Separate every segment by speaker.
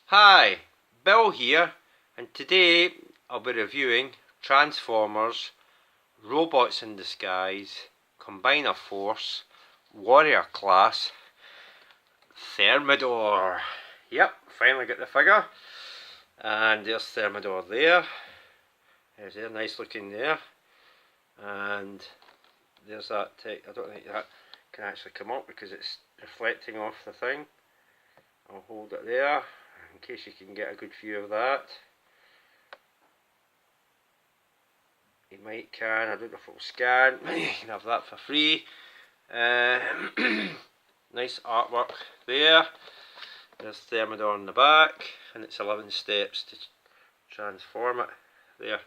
Speaker 1: Hi, Bill here, and today I'll be reviewing Transformers, Robots in Disguise, Combiner Force, Warrior Class, Thermidor. Yep, finally got the figure, and there's Thermidor there. There's there, nice looking there, and there's that. I don't think that can actually come up because it's reflecting off the thing. I'll hold it there in case you can get a good view of that. You might can, I don't know if it'll scan. You can have that for free. Nice artwork there. There's Thermidor on the back, and it's 11 steps to transform it. There,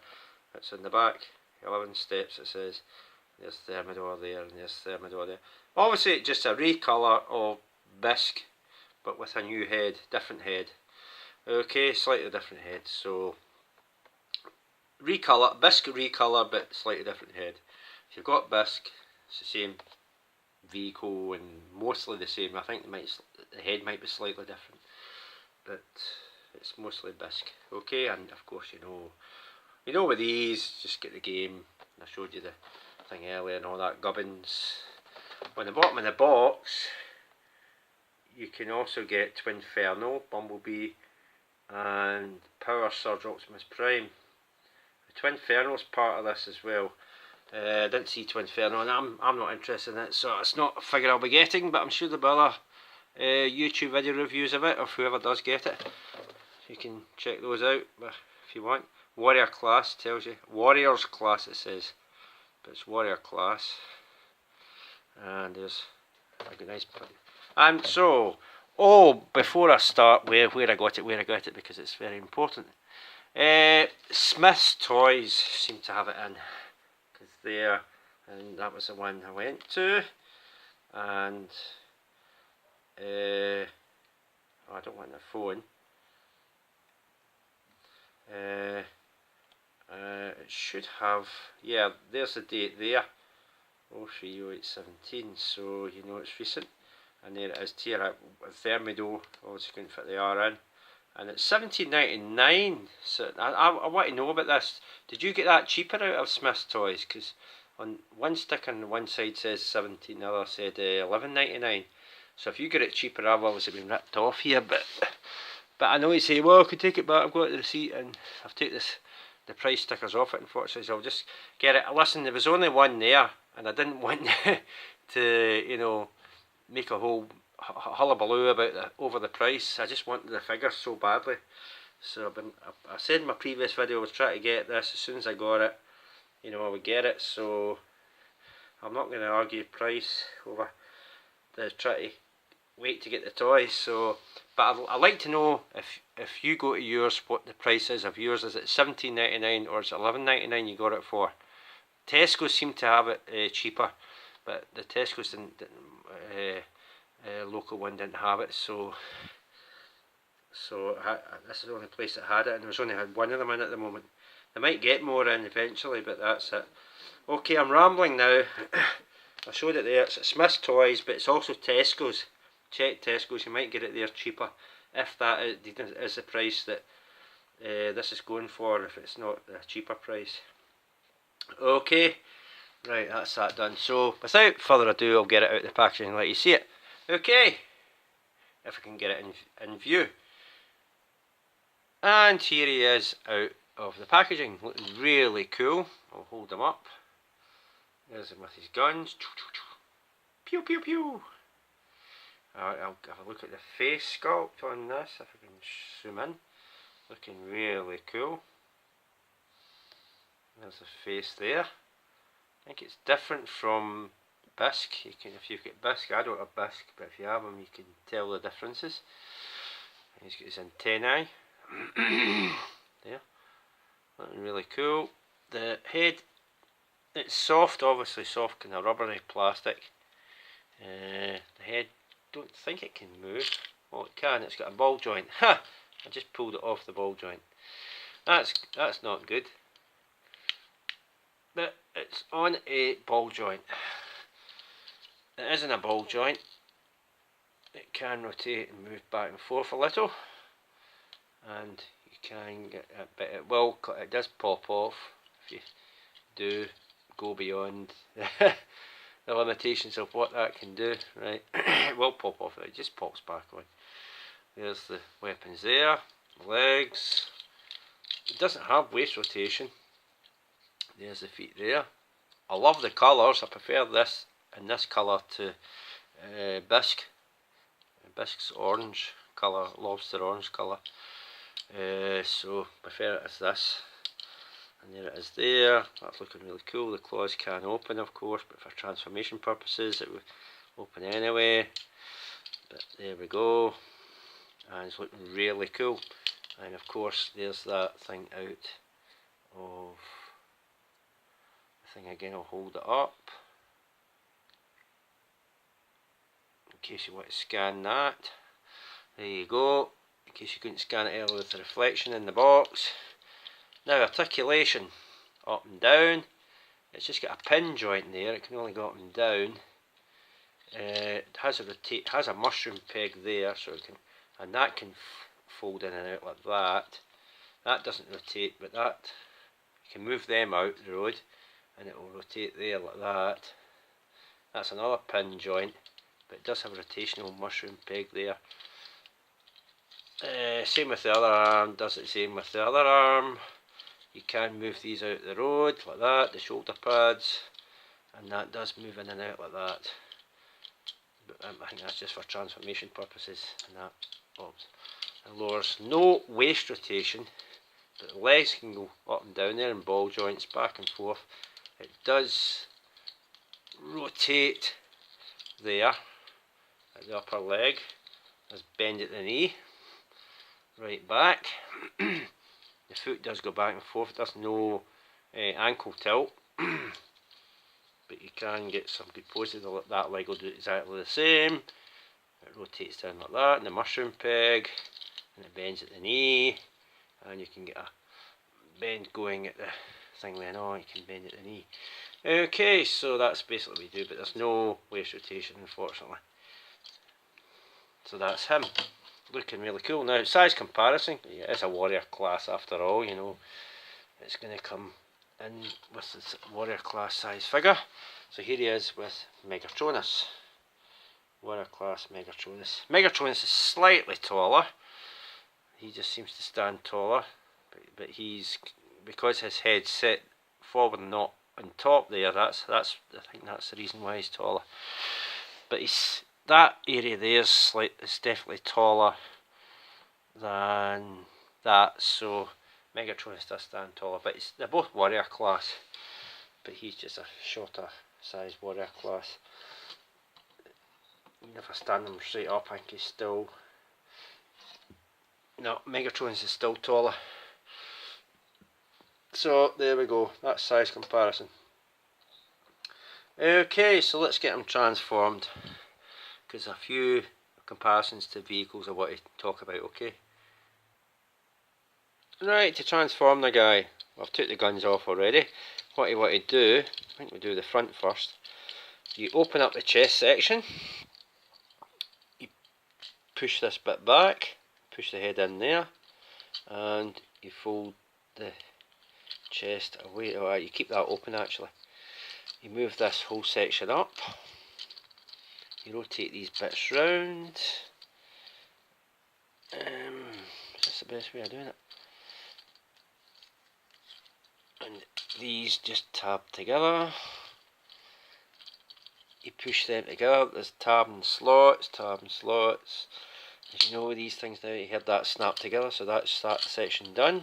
Speaker 1: it's in the back. 11 steps it says. There's Thermidor there, and there's Thermidor there. Obviously, just a recolour of Bisque, but with a new head, different head. Okay, slightly different head. So recolour, Bisque recolour, but slightly different head. If you've got Bisque, it's the same vehicle and mostly the same. I think the head might be slightly different, but it's mostly Bisque. Okay, and of course you know with these, just get the game. I showed you the thing earlier and all that gubbins. On the bottom of the box, you can also get Twinferno, Bumblebee, and Power Surge Optimus Prime. The Twinferno's part of this as well. I didn't see Twinferno, and I'm not interested in it, so it's not a figure I'll be getting, but I'm sure there'll be other YouTube video reviews of it, or whoever does get it. You can check those out if you want. Warrior Class tells you. Warriors Class it says, but it's Warrior Class. And there's a nice plate. And so, before I start where I got it, because it's very important. Smith's Toys seem to have it in, because there, and that was the one I went to, and I don't want the phone. It should have, yeah, there's the date there, 03/08/17, so you know it's recent. And there it is, tier at Thermidor, obviously couldn't fit the R in. And it's £17.99, so I want to know about this. Did you get that cheaper out of Smith's Toys? Because on one stick on one side says 17, the other said £11.99. So if you get it cheaper, I've obviously been ripped off here, but I know you say, well, I could take it back, I've got the receipt, and I've taken the price stickers off it, unfortunately, so I'll just get it. Listen, there was only one there, and I didn't want to, make a whole hullabaloo about over the price. I just wanted the figure so badly. So I said in my previous video I was trying to get this as soon as I got it. I would get it, so I'm not going to argue price over try to wait to get the toys. So, but I'd like to know if you go to yours, what the price is of yours. Is it £17.99 or is it £11.99 you got it for? Tesco seemed to have it cheaper, but the Tesco's didn't local one didn't have it, so this is the only place that had it, and there's only had one of them in at the moment. They might get more in eventually, but that's it. Okay, I'm rambling now. I showed it there. It's at Smith's Toys, but it's also Tesco's. Check Tesco's, you might get it there cheaper, if that is the price that this is going for, if it's not a cheaper price. Okay, right, that's that done. So without further ado, I'll get it out of the packaging and let you see it. Okay, if I can get it in view. And here he is out of the packaging, looking really cool. I'll hold him up. There's him with his guns. Pew pew pew. I'll have a look at the face sculpt on this, if I can zoom in. Looking really cool. There's the face there. I think it's different from Bisque. If you've got Bisque, I don't have Bisque, but if you have them, you can tell the differences. He's got his antennae there, looking really cool. The head, it's soft, obviously soft, kind of rubbery plastic. The head, don't think it can move. Well, it can. It's got a ball joint. Ha! I just pulled it off the ball joint. That's not good. But it's on a ball joint. It isn't a ball joint. It can rotate and move back and forth a little. and you can get a bit. It does pop off if you do go beyond the limitations of what that can do. Right, it will pop off. It just pops back on. There's the weapons there, legs. It doesn't have waist rotation. There's the feet there. I love the colours. I prefer this in this colour to bisque. Bisque's orange colour, lobster orange colour. So prefer it as this. And there it is there. That's looking really cool. The claws can open, of course, but for transformation purposes it would open anyway. But there we go. And it's looking really cool. And of course there's that thing out of the thing again. I'll hold it up in case you want to scan that. There you go. In case you couldn't scan it earlier with the reflection in the box. Now articulation, up and down. It's just got a pin joint there. It can only go up and down. It has a mushroom peg there, so it can, and that can fold in and out like that. That doesn't rotate, but that you can move them out the road, and it will rotate there like that. That's another pin joint, but it does have a rotational mushroom peg there. Same with the other arm. Does the same with the other arm. You can move these out the road like that, the shoulder pads, and that does move in and out like that. But I think that's just for transformation purposes, and that pops and lowers. No waist rotation, but the legs can go up and down there, and ball joints back and forth. It does rotate there at the upper leg. There's bend at the knee, right back. The foot does go back and forth. There's no ankle tilt, but you can get some good poses. That leg will do exactly the same. It rotates down like that, and the mushroom peg, and it bends at the knee, and you can get a bend going at the thing then on. You can bend at the knee. Okay, so that's basically what we do, but there's no waist rotation, unfortunately. So that's him. Looking really cool. Now, size comparison, yeah, it's a warrior class after all, you know. It's going to come in with this warrior class size figure. So here he is with Megatronus. Warrior class Megatronus. Megatronus is slightly taller. He just seems to stand taller. But he's, because his head's set forward and not on top there, I think that's the reason why he's taller. But that area there is definitely taller than that, so Megatronus does stand taller, but they're both warrior class, but he's just a shorter size warrior class. Even if I stand him straight up, I think he's still, no, Megatronus is still taller. So there we go, that's size comparison. Okay, so let's get him transformed, because a few comparisons to vehicles I want to talk about, okay? Right, to transform the guy, I've took the guns off already. What you want to do, I think we'll do the front first. You open up the chest section, you push this bit back, push the head in there, and you fold the chest away, or you keep that open actually. You move this whole section up. You rotate these bits round. Is this the best way of doing it? And these just tab together. You push them together. There's tab and slots, tab and slots. As you know, these things now, you heard that snap together, so that's that section done.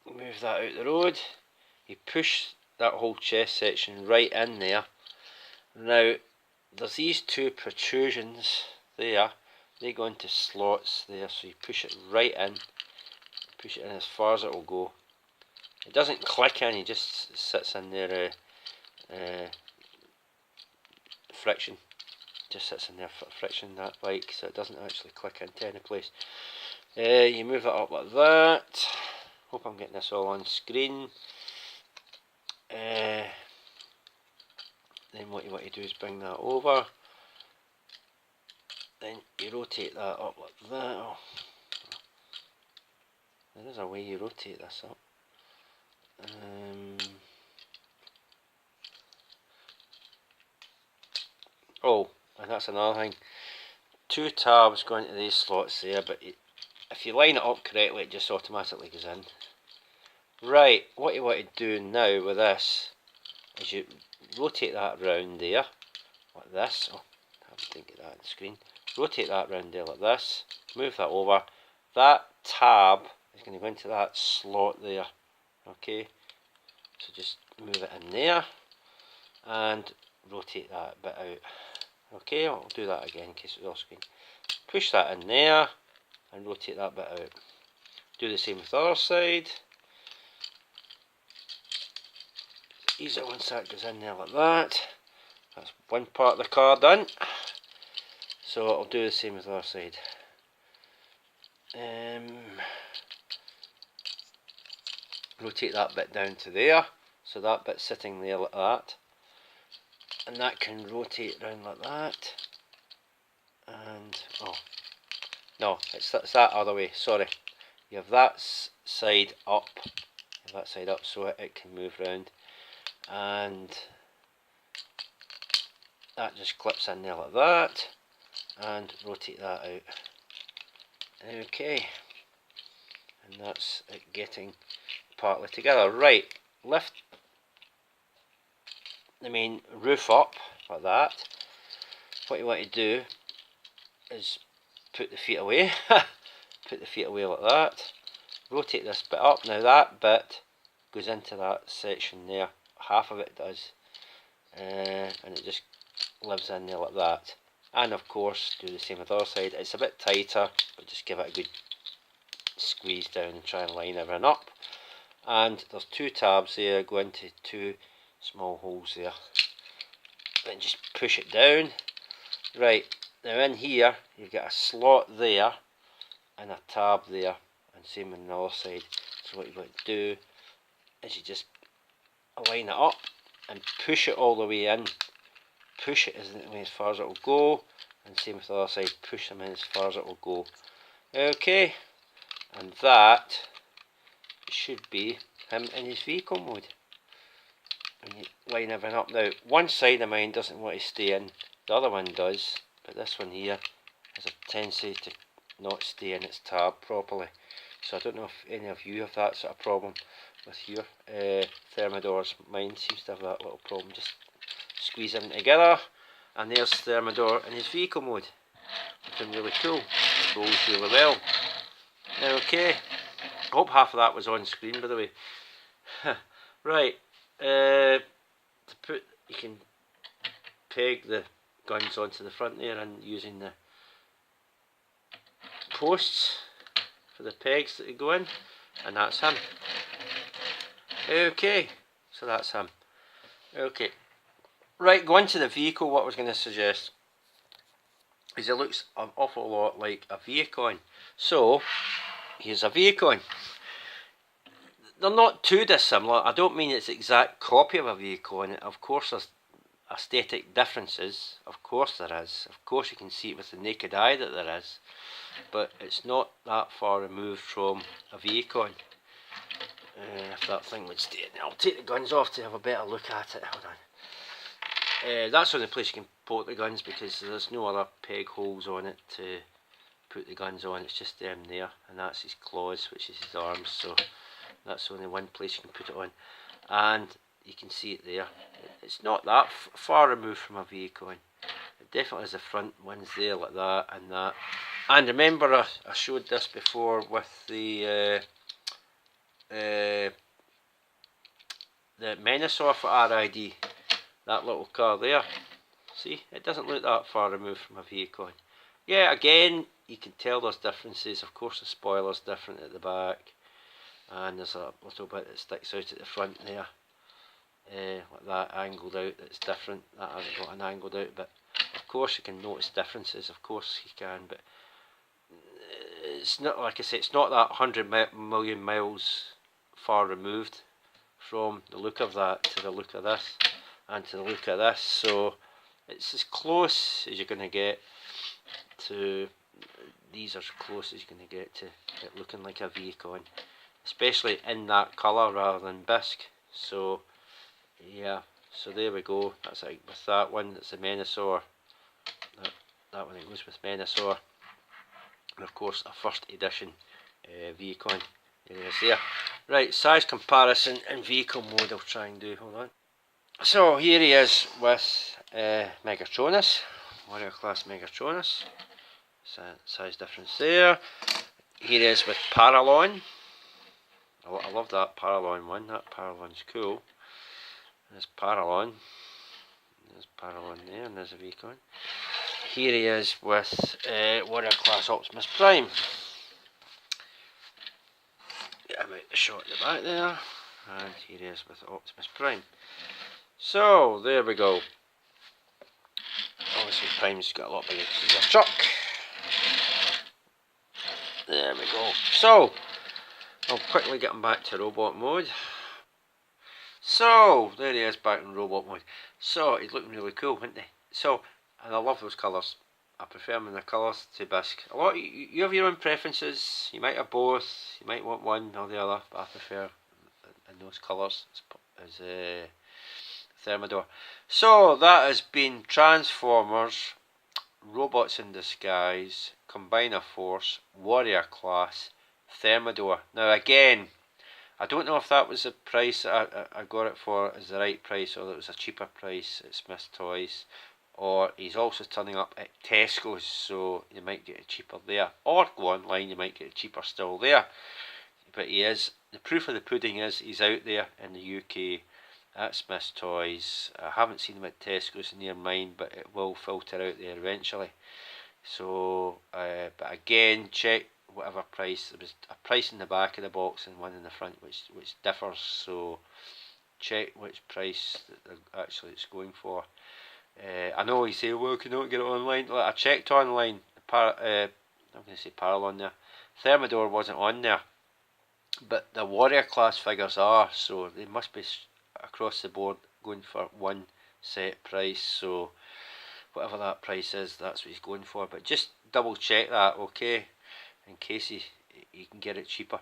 Speaker 1: Move that out the road. You push that whole chest section right in there. Now there's these two protrusions there, they go into slots there, so you push it right in, push it in as far as it will go. It doesn't click in, it just sits in there, friction, just sits in there for friction, that bike, so it doesn't actually click into any place. You move it up like that. Hope I'm getting this all on screen. Then what you want to do is bring that over. then you rotate that up like that. Oh, there is a way you rotate this up. Oh, and that's another thing. 2 tabs go into these slots there, but if you line it up correctly, it just automatically goes in. Right, what you want to do now with this is you rotate that round there, like this. Oh, I didn't get that on the screen. Rotate that round there like this, move that over. That tab is going to go into that slot there, okay? So just move it in there and rotate that bit out. Okay, I'll do that again in case it was off screen. Push that in there and rotate that bit out. Do the same with the other side. Ease it once that goes in there like that. That's one part of the car done. So I'll do the same with the other side. Rotate that bit down to there. So that bit's sitting there like that. And that can rotate around like that. And, oh, no, it's that other way, sorry. You have that side up. You have that side up so it can move round. And that just clips in there like that. And rotate that out. Okay. And that's it getting partly together. Right, lift the main roof up like that. What you want to do is put the feet away. Put the feet away like that. Rotate this bit up. Now that bit goes into that section there. Half of it does. And it just lives in there like that. And of course, do the same with the other side. It's a bit tighter, but just give it a good squeeze down and try and line everything up. And there's 2 tabs there, go into 2 small holes there. Then just push it down. Right, now in here, you've got a slot there and a tab there, and same on the other side. So what you've got to do is you just line it up and push it all the way in. Push it as far as it will go, and same with the other side, push them in as far as it will go. Okay, and that should be him in his vehicle mode. And you line everything up. Now, one side of mine doesn't want to stay in, the other one does, but this one here has a tendency to not stay in its tab properly. So I don't know if any of you have that sort of problem with your Thermidors. Mine seems to have that little problem. Just squeeze them together, and there's Thermidor in his vehicle mode. Looking really cool. It goes really well. Okay, I hope half of that was on screen, by the way. Right, you can peg the guns onto the front there, and using the posts for the pegs that go in, and that's him. Okay, so that's him. Okay, right, going to the vehicle, what I was going to suggest is it looks an awful lot like a V-Icon. So here's a V-Icon. They're not too dissimilar. I don't mean it's the exact copy of a V-Icon. Of course there's aesthetic differences. Of course there is. Of course you can see it with the naked eye that there is. But it's not that far removed from a V-Icon. If that thing would stay. I'll take the guns off to have a better look at it. Hold on. That's the only place you can put the guns, because there's no other peg holes on it to put the guns on. It's just them there, and that's his claws, which is his arms. So that's only one place you can put it on, and you can see it there. It's not that far removed from a V-Icon. It definitely has the front ones there like that and that. And remember, I showed this before with the Menasor for RID. That little car there. See, it doesn't look that far removed from a V-Icon. Yeah, again, you can tell there's differences. Of course, the spoiler's different at the back, and there's a little bit that sticks out at the front there, like that angled out. That's different. That hasn't got an angled out, but of course you can notice differences. Of course you can, but it's not, like I say, it's not that 100 million miles far removed from the look of that to the look of this and to the look of this. So it's as close as you're going to get. So these are as close as you're going to get to it looking like a V-Con, especially in that colour rather than bisque. So yeah, so there we go. That's like with that one. It's the Menasor. That one, it goes with Menasor, and of course a first edition V-Con. There it is there. Right, size comparison in vehicle mode. I'll try and do. Hold on. So here he is with Megatronus, Warrior Class Megatronus. Size difference there. Here he is with Paralon. I love that Paralon one. That Paralon's cool. There's Paralon. There's Paralon there, and there's a V-Con. Here he is with Warrior Class Optimus Prime. Get him out the shot at the back there. And here he is with Optimus Prime. So, there we go. Obviously Prime's got a lot bigger than a truck. There we go. So, I'll quickly get him back to robot mode. So, there he is back in robot mode. So, he's looking really cool, isn't he? So, and I love those colours. I prefer them in the colours to bisque. A lot of you have your own preferences. You might have both. You might want one or the other, but I prefer in those colours as Thermidor. So that has been Transformers, Robots in Disguise, Combiner Force, Warrior Class, Thermidor. Now again, I don't know if that was the price that I got it for is the right price, or it was a cheaper price at Smith's Toys, or he's also turning up at Tesco's, so you might get it cheaper there, or go online, you might get it cheaper still there. But he is, the proof of the pudding is he's out there in the UK at Smith's Toys. I haven't seen him at Tesco's near mine, but it will filter out there eventually. So, but again, check whatever price. There was a price in the back of the box and one in the front, which differs. So check which price that actually it's going for. I know you say, well, can you not get it online? I checked online. I'm going to say Paralon there. Thermidor wasn't on there, but the Warrior Class figures are, so they must be across the board going for one set price. So whatever that price is, that's what he's going for. But just double check that, okay, in case you can get it cheaper,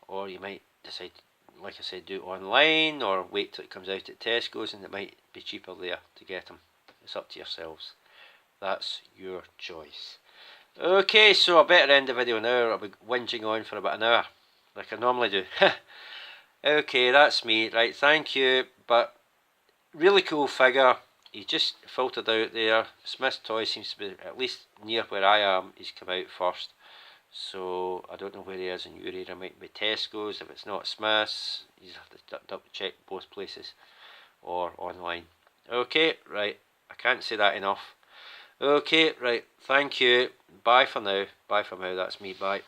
Speaker 1: or you might decide, like I said, do it online or wait till it comes out at Tesco's, and it might be cheaper there to get them. It's up to yourselves. That's your choice. Okay, so I better end the video now. I'll be whinging on for about an hour, like I normally do. Okay, that's me. Right, thank you. But really cool figure. He just filtered out there. Smith's Toys seems to be, at least near where I am, he's come out first. So I don't know where he is in your area. It might be Tesco's. If it's not Smith's, you have to double check both places, or online. Okay, right. I can't say that enough. Okay, right. Thank you. Bye for now. Bye for now. That's me. Bye.